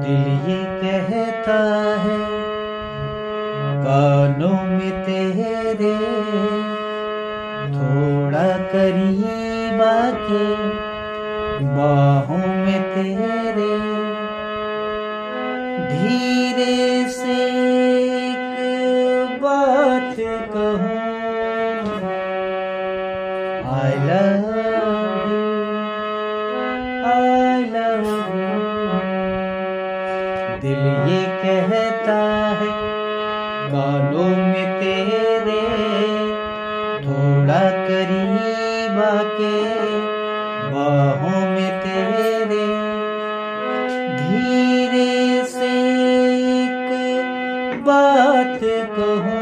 दिल ये कहता है कानों में तेरे, थोड़ा करीब आके बाहों में तेरे, धीरे से एक बात कहूँ, I love you, I love you। दिल ये कहता है कानों में तेरे, थोड़ा करीब आके बाहों में तेरे, धीरे से एक बात कहूँ,